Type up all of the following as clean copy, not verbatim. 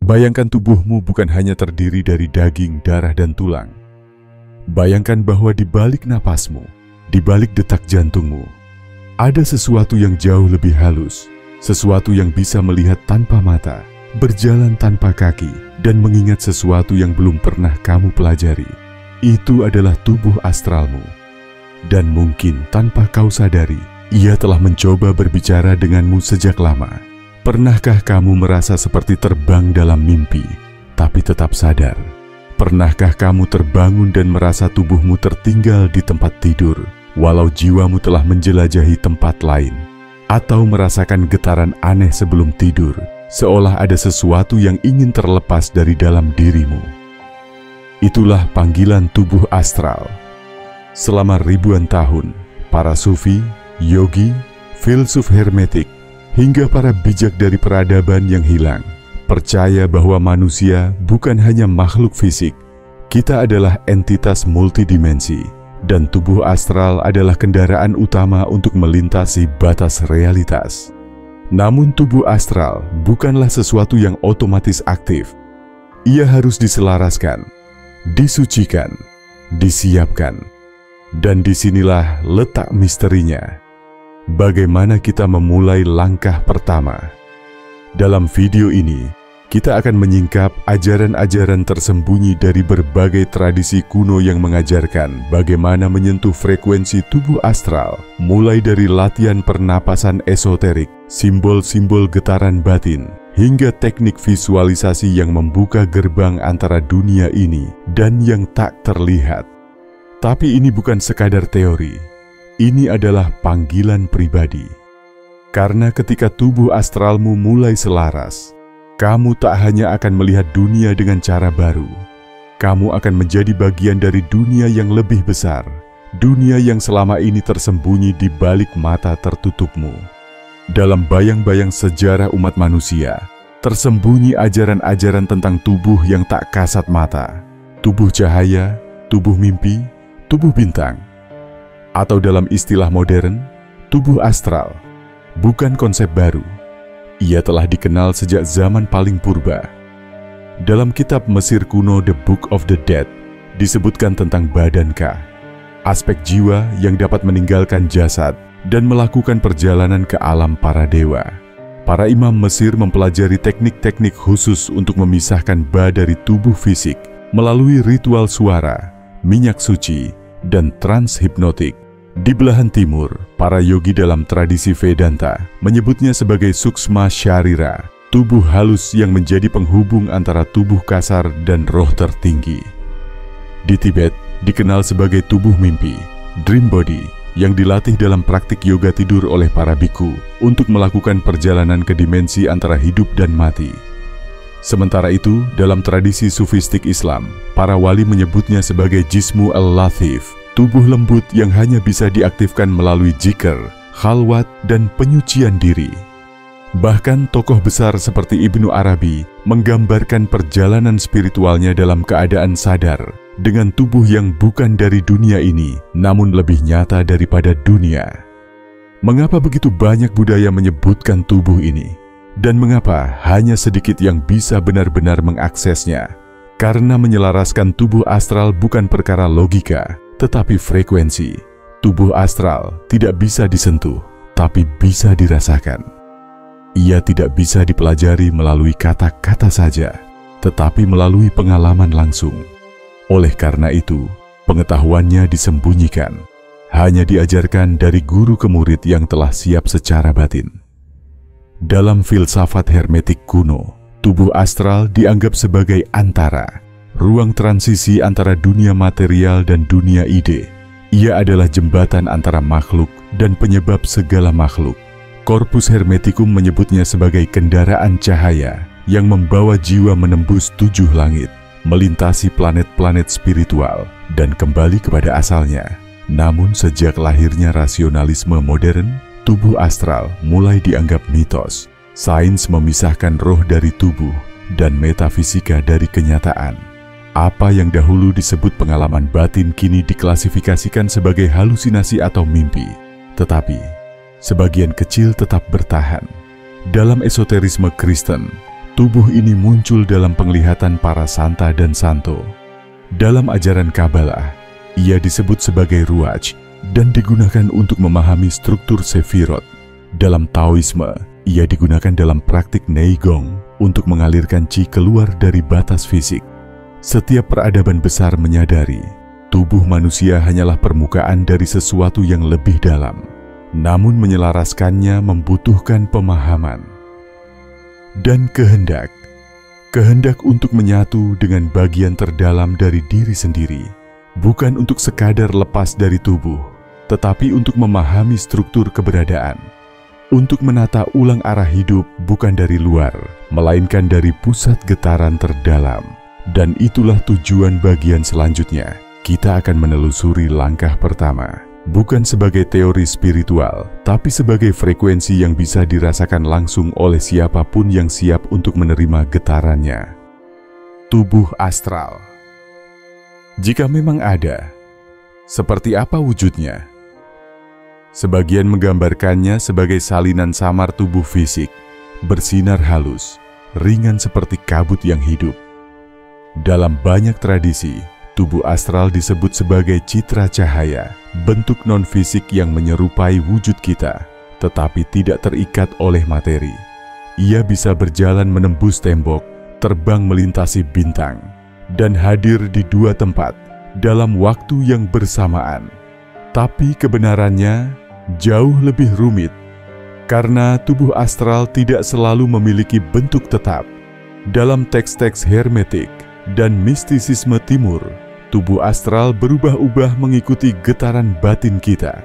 Bayangkan tubuhmu bukan hanya terdiri dari daging, darah, dan tulang. Bayangkan bahwa di balik napasmu, di balik detak jantungmu, ada sesuatu yang jauh lebih halus, sesuatu yang bisa melihat tanpa mata, berjalan tanpa kaki, dan mengingat sesuatu yang belum pernah kamu pelajari. Itu adalah tubuh astralmu. Dan mungkin tanpa kau sadari, ia telah mencoba berbicara denganmu sejak lama. Pernahkah kamu merasa seperti terbang dalam mimpi, tapi tetap sadar? Pernahkah kamu terbangun dan merasa tubuhmu tertinggal di tempat tidur, walau jiwamu telah menjelajahi tempat lain? Atau merasakan getaran aneh sebelum tidur, seolah ada sesuatu yang ingin terlepas dari dalam dirimu? Itulah panggilan tubuh astral. Selama ribuan tahun, para sufi, yogi, filsuf hermetik, hingga para bijak dari peradaban yang hilang, percaya bahwa manusia bukan hanya makhluk fisik. Kita adalah entitas multidimensi, dan tubuh astral adalah kendaraan utama untuk melintasi batas realitas. Namun tubuh astral bukanlah sesuatu yang otomatis aktif. Ia harus diselaraskan, disucikan, disiapkan. Dan disinilah letak misterinya. Bagaimana kita memulai langkah pertama? Dalam video ini, kita akan menyingkap ajaran-ajaran tersembunyi dari berbagai tradisi kuno yang mengajarkan bagaimana menyentuh frekuensi tubuh astral, mulai dari latihan pernapasan esoterik, simbol-simbol getaran batin, hingga teknik visualisasi yang membuka gerbang antara dunia ini dan yang tak terlihat. Tapi ini bukan sekadar teori. Ini adalah panggilan pribadi. Karena ketika tubuh astralmu mulai selaras, kamu tak hanya akan melihat dunia dengan cara baru. Kamu akan menjadi bagian dari dunia yang lebih besar, dunia yang selama ini tersembunyi di balik mata tertutupmu. Dalam bayang-bayang sejarah umat manusia, tersembunyi ajaran-ajaran tentang tubuh yang tak kasat mata, tubuh cahaya, tubuh mimpi, tubuh bintang. Atau dalam istilah modern, tubuh astral bukan konsep baru. Ia telah dikenal sejak zaman paling purba. Dalam kitab Mesir kuno The Book of the Dead disebutkan tentang badan Ka, aspek jiwa yang dapat meninggalkan jasad dan melakukan perjalanan ke alam para dewa. Para imam Mesir mempelajari teknik-teknik khusus untuk memisahkan ba dari tubuh fisik melalui ritual suara, minyak suci, dan transhipnotik. Di belahan timur, para yogi dalam tradisi Vedanta menyebutnya sebagai suksma sharira, tubuh halus yang menjadi penghubung antara tubuh kasar dan roh tertinggi. Di Tibet, dikenal sebagai tubuh mimpi, dream body, yang dilatih dalam praktik yoga tidur oleh para biku untuk melakukan perjalanan ke dimensi antara hidup dan mati. Sementara itu, dalam tradisi sufistik Islam, para wali menyebutnya sebagai jismu al-lathif, tubuh lembut yang hanya bisa diaktifkan melalui zikir, khalwat, dan penyucian diri. Bahkan tokoh besar seperti Ibnu Arabi menggambarkan perjalanan spiritualnya dalam keadaan sadar, dengan tubuh yang bukan dari dunia ini, namun lebih nyata daripada dunia. Mengapa begitu banyak budaya menyebutkan tubuh ini? Dan mengapa hanya sedikit yang bisa benar-benar mengaksesnya? Karena menyelaraskan tubuh astral bukan perkara logika, tetapi frekuensi. Tubuh astral tidak bisa disentuh, tapi bisa dirasakan. Ia tidak bisa dipelajari melalui kata-kata saja, tetapi melalui pengalaman langsung. Oleh karena itu, pengetahuannya disembunyikan, hanya diajarkan dari guru ke murid yang telah siap secara batin. Dalam filsafat hermetik kuno, tubuh astral dianggap sebagai antara, ruang transisi antara dunia material dan dunia ide. Ia adalah jembatan antara makhluk dan penyebab segala makhluk. Corpus Hermeticum menyebutnya sebagai kendaraan cahaya yang membawa jiwa menembus 7 langit, melintasi planet-planet spiritual, dan kembali kepada asalnya. Namun sejak lahirnya rasionalisme modern, tubuh astral mulai dianggap mitos. Sains memisahkan roh dari tubuh dan metafisika dari kenyataan. Apa yang dahulu disebut pengalaman batin kini diklasifikasikan sebagai halusinasi atau mimpi. Tetapi, sebagian kecil tetap bertahan. Dalam esoterisme Kristen, Tubuh ini muncul dalam penglihatan para santa dan santo. Dalam ajaran Kabbalah, ia disebut sebagai ruach dan digunakan untuk memahami struktur sefirot. Dalam Taoisme, ia digunakan dalam praktik Neigong untuk mengalirkan Qi keluar dari batas fisik. Setiap peradaban besar menyadari tubuh manusia hanyalah permukaan dari sesuatu yang lebih dalam, namun menyelaraskannya membutuhkan pemahaman dan kehendak. Kehendak untuk menyatu dengan bagian terdalam dari diri sendiri, bukan untuk sekadar lepas dari tubuh, tetapi untuk memahami struktur keberadaan, untuk menata ulang arah hidup bukan dari luar, melainkan dari pusat getaran terdalam. Dan itulah tujuan bagian selanjutnya. Kita akan menelusuri langkah pertama, bukan sebagai teori spiritual, tapi sebagai frekuensi yang bisa dirasakan langsung oleh siapapun yang siap untuk menerima getarannya. Tubuh astral. Jika memang ada, seperti apa wujudnya? Sebagian menggambarkannya sebagai salinan samar tubuh fisik, bersinar halus, ringan seperti kabut yang hidup. Dalam banyak tradisi, tubuh astral disebut sebagai citra cahaya, bentuk non-fisik yang menyerupai wujud kita, tetapi tidak terikat oleh materi. Ia bisa berjalan menembus tembok, terbang melintasi bintang, dan hadir di dua tempat dalam waktu yang bersamaan. Tapi kebenarannya jauh lebih rumit, karena tubuh astral tidak selalu memiliki bentuk tetap. Dalam teks-teks hermetik dan mistisisme timur, tubuh astral berubah-ubah mengikuti getaran batin kita.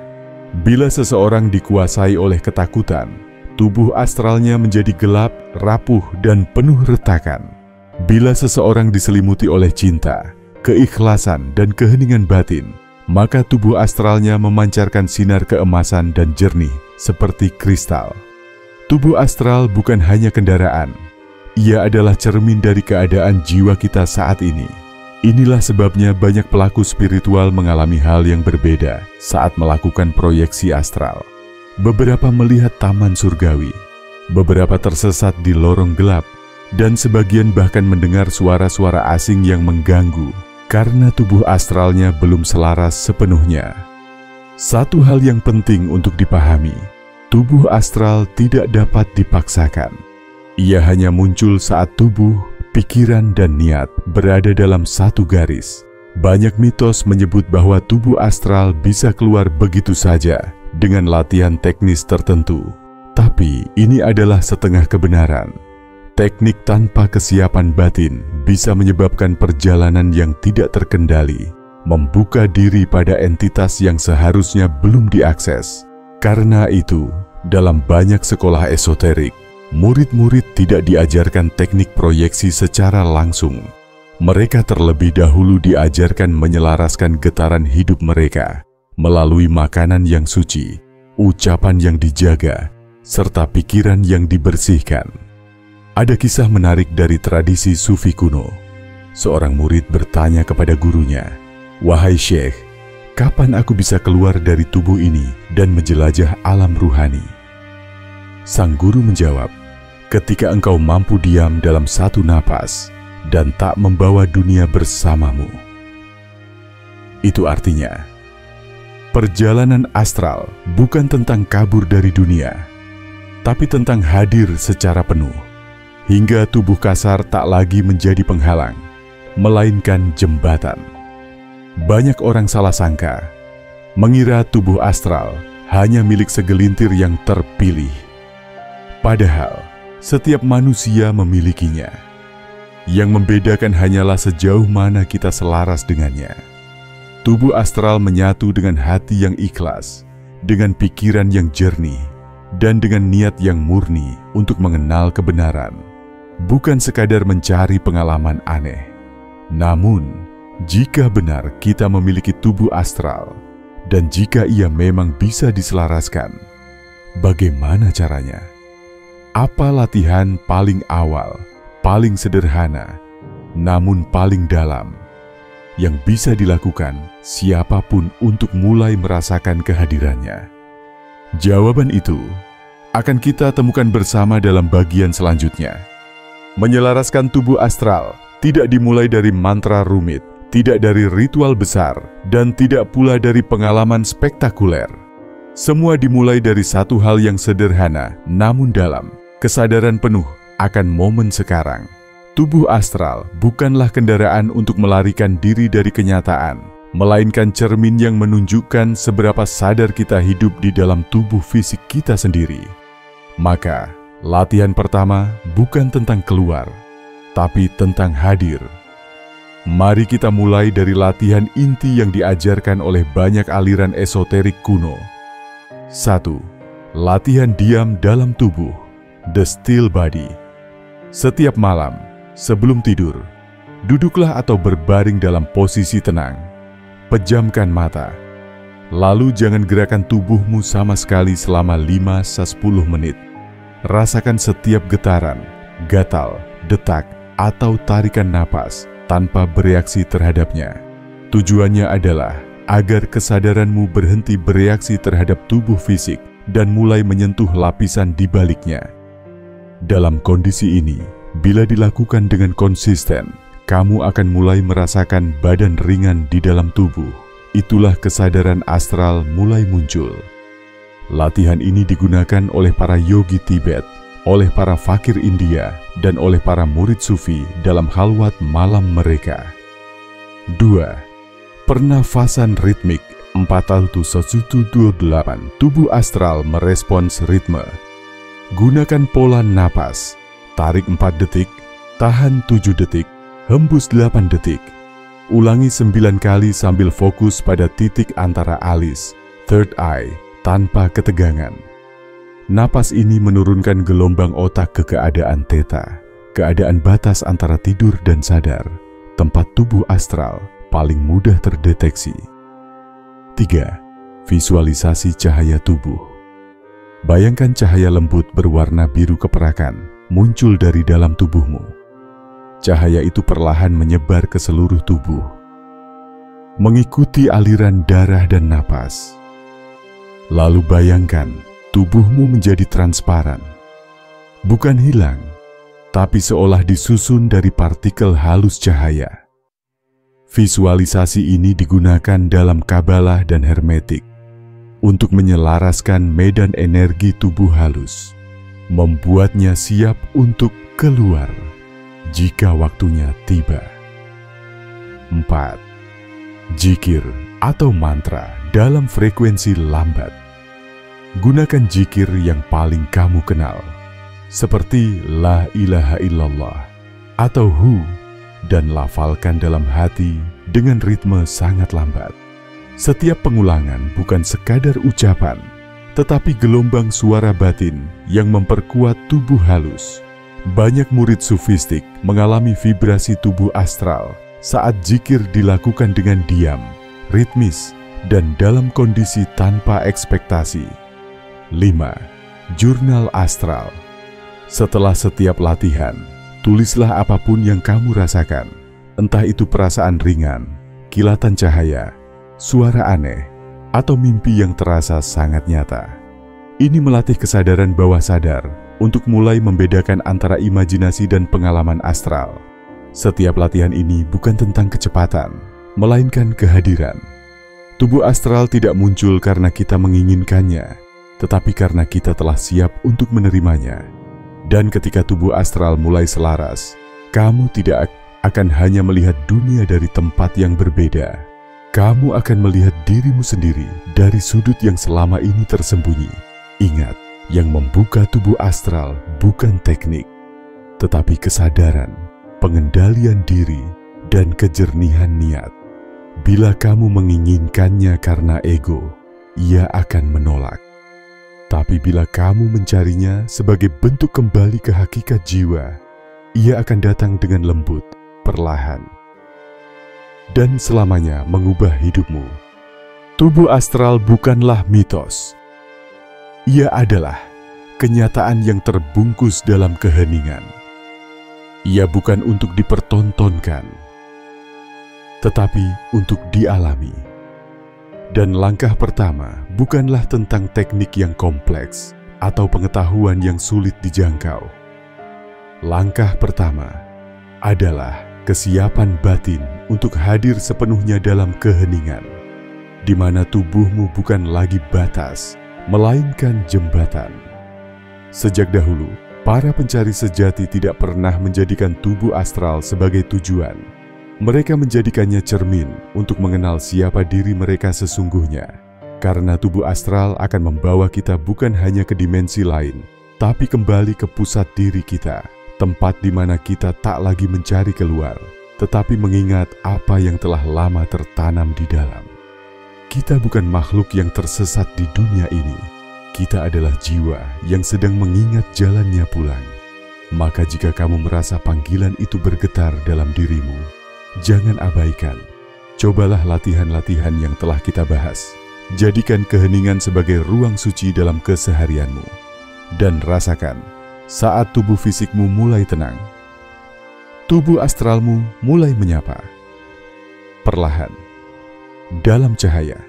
Bila seseorang dikuasai oleh ketakutan, tubuh astralnya menjadi gelap, rapuh, dan penuh retakan. Bila seseorang diselimuti oleh cinta, keikhlasan, dan keheningan batin, maka tubuh astralnya memancarkan sinar keemasan dan jernih seperti kristal. Tubuh astral bukan hanya kendaraan, ia adalah cermin dari keadaan jiwa kita saat ini. Inilah sebabnya banyak pelaku spiritual mengalami hal yang berbeda saat melakukan proyeksi astral. Beberapa melihat taman surgawi, beberapa tersesat di lorong gelap, dan sebagian bahkan mendengar suara-suara asing yang mengganggu karena tubuh astralnya belum selaras sepenuhnya. Satu hal yang penting untuk dipahami, tubuh astral tidak dapat dipaksakan. Ia hanya muncul saat tubuh, pikiran, dan niat berada dalam satu garis. Banyak mitos menyebut bahwa tubuh astral bisa keluar begitu saja dengan latihan teknis tertentu. Tapi ini adalah setengah kebenaran. Teknik tanpa kesiapan batin bisa menyebabkan perjalanan yang tidak terkendali, membuka diri pada entitas yang seharusnya belum diakses. Karena itu, dalam banyak sekolah esoterik, murid-murid tidak diajarkan teknik proyeksi secara langsung. Mereka terlebih dahulu diajarkan menyelaraskan getaran hidup mereka melalui makanan yang suci, ucapan yang dijaga, serta pikiran yang dibersihkan. Ada kisah menarik dari tradisi Sufi kuno. Seorang murid bertanya kepada gurunya, "Wahai Syekh, kapan aku bisa keluar dari tubuh ini dan menjelajah alam ruhani?" Sang guru menjawab, "Ketika engkau mampu diam dalam satu napas dan tak membawa dunia bersamamu." Itu artinya, perjalanan astral bukan tentang kabur dari dunia, tapi tentang hadir secara penuh, hingga tubuh kasar tak lagi menjadi penghalang, melainkan jembatan. Banyak orang salah sangka, mengira tubuh astral hanya milik segelintir yang terpilih. Padahal, setiap manusia memilikinya. Yang membedakan hanyalah sejauh mana kita selaras dengannya. Tubuh astral menyatu dengan hati yang ikhlas, dengan pikiran yang jernih, dan dengan niat yang murni untuk mengenal kebenaran. Bukan sekadar mencari pengalaman aneh. Namun, jika benar kita memiliki tubuh astral, dan jika ia memang bisa diselaraskan, bagaimana caranya? Apa latihan paling awal, paling sederhana, namun paling dalam, yang bisa dilakukan siapapun untuk mulai merasakan kehadirannya? Jawaban itu akan kita temukan bersama dalam bagian selanjutnya. Menyelaraskan tubuh astral tidak dimulai dari mantra rumit, tidak dari ritual besar, dan tidak pula dari pengalaman spektakuler. Semua dimulai dari satu hal yang sederhana, namun dalam, kesadaran penuh akan momen sekarang. Tubuh astral bukanlah kendaraan untuk melarikan diri dari kenyataan, melainkan cermin yang menunjukkan seberapa sadar kita hidup di dalam tubuh fisik kita sendiri. Maka, latihan pertama bukan tentang keluar, tapi tentang hadir. Mari kita mulai dari latihan inti yang diajarkan oleh banyak aliran esoterik kuno. 1. Latihan diam dalam tubuh, the still body. Setiap malam, sebelum tidur, duduklah atau berbaring dalam posisi tenang. Pejamkan mata. Lalu jangan gerakan tubuhmu sama sekali selama 5-10 menit. Rasakan setiap getaran, gatal, detak, atau tarikan napas tanpa bereaksi terhadapnya. Tujuannya adalah agar kesadaranmu berhenti bereaksi terhadap tubuh fisik dan mulai menyentuh lapisan di baliknya. Dalam kondisi ini, bila dilakukan dengan konsisten, kamu akan mulai merasakan badan ringan di dalam tubuh. Itulah kesadaran astral mulai muncul. Latihan ini digunakan oleh para yogi Tibet, oleh para fakir India, dan oleh para murid sufi dalam khalwat malam mereka. 2. Pernafasan ritmik 4-1-1-2-8. Tubuh astral merespons ritme. Gunakan pola napas. Tarik 4 detik, tahan 7 detik, hembus 8 detik. Ulangi 9 kali sambil fokus pada titik antara alis, third eye, tanpa ketegangan. Napas ini menurunkan gelombang otak ke keadaan theta, keadaan batas antara tidur dan sadar, tempat tubuh astral paling mudah terdeteksi. 3. Visualisasi cahaya tubuh. Bayangkan cahaya lembut berwarna biru keperakan muncul dari dalam tubuhmu. Cahaya itu perlahan menyebar ke seluruh tubuh, mengikuti aliran darah dan napas. Lalu bayangkan tubuhmu menjadi transparan, bukan hilang, tapi seolah disusun dari partikel halus cahaya. Visualisasi ini digunakan dalam Kabalah dan Hermetik untuk menyelaraskan medan energi tubuh halus, membuatnya siap untuk keluar jika waktunya tiba. 4. Jikir atau mantra dalam frekuensi lambat. Gunakan jikir yang paling kamu kenal, seperti La ilaha illallah atau Hu, dan lafalkan dalam hati dengan ritme sangat lambat. Setiap pengulangan bukan sekadar ucapan, tetapi gelombang suara batin yang memperkuat tubuh halus. Banyak murid sufistik mengalami vibrasi tubuh astral saat jikir dilakukan dengan diam, ritmis, dan dalam kondisi tanpa ekspektasi. 5. Jurnal astral. Setelah setiap latihan, tulislah apapun yang kamu rasakan, entah itu perasaan ringan, kilatan cahaya, suara aneh, atau mimpi yang terasa sangat nyata. Ini melatih kesadaran bawah sadar untuk mulai membedakan antara imajinasi dan pengalaman astral. Setiap latihan ini bukan tentang kecepatan, melainkan kehadiran. Tubuh astral tidak muncul karena kita menginginkannya, tetapi karena kita telah siap untuk menerimanya. Dan ketika tubuh astral mulai selaras, kamu tidak akan hanya melihat dunia dari tempat yang berbeda. Kamu akan melihat dirimu sendiri dari sudut yang selama ini tersembunyi. Ingat, yang membuka tubuh astral bukan teknik, tetapi kesadaran, pengendalian diri, dan kejernihan niat. Bila kamu menginginkannya karena ego, ia akan menolak. Tapi bila kamu mencarinya sebagai bentuk kembali ke hakikat jiwa, ia akan datang dengan lembut, perlahan, dan selamanya mengubah hidupmu. Tubuh astral bukanlah mitos. Ia adalah kenyataan yang terbungkus dalam keheningan. Ia bukan untuk dipertontonkan, tetapi untuk dialami. Dan langkah pertama bukanlah tentang teknik yang kompleks atau pengetahuan yang sulit dijangkau. Langkah pertama adalah kesiapan batin untuk hadir sepenuhnya dalam keheningan, di mana tubuhmu bukan lagi batas, melainkan jembatan. Sejak dahulu, para pencari sejati tidak pernah menjadikan tubuh astral sebagai tujuan. Mereka menjadikannya cermin untuk mengenal siapa diri mereka sesungguhnya. Karena tubuh astral akan membawa kita bukan hanya ke dimensi lain, tapi kembali ke pusat diri kita, tempat di mana kita tak lagi mencari keluar, tetapi mengingat apa yang telah lama tertanam di dalam. Kita bukan makhluk yang tersesat di dunia ini. Kita adalah jiwa yang sedang mengingat jalannya pulang. Maka jika kamu merasa panggilan itu bergetar dalam dirimu, jangan abaikan. Cobalah latihan-latihan yang telah kita bahas. Jadikan keheningan sebagai ruang suci dalam keseharianmu. Dan rasakan saat tubuh fisikmu mulai tenang, tubuh astralmu mulai menyapa. Perlahan, dalam cahaya,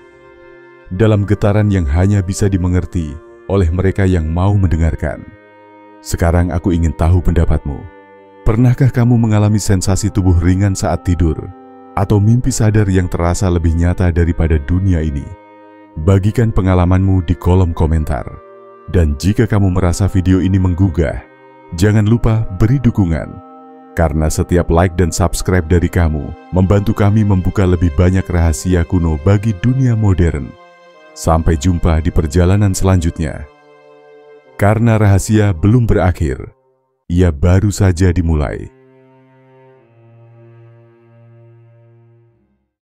dalam getaran yang hanya bisa dimengerti oleh mereka yang mau mendengarkan. Sekarang aku ingin tahu pendapatmu. Pernahkah kamu mengalami sensasi tubuh ringan saat tidur, atau mimpi sadar yang terasa lebih nyata daripada dunia ini? Bagikan pengalamanmu di kolom komentar. Dan jika kamu merasa video ini menggugah, jangan lupa beri dukungan. Karena setiap like dan subscribe dari kamu membantu kami membuka lebih banyak rahasia kuno bagi dunia modern. Sampai jumpa di perjalanan selanjutnya. Karena rahasia belum berakhir, ia baru saja dimulai.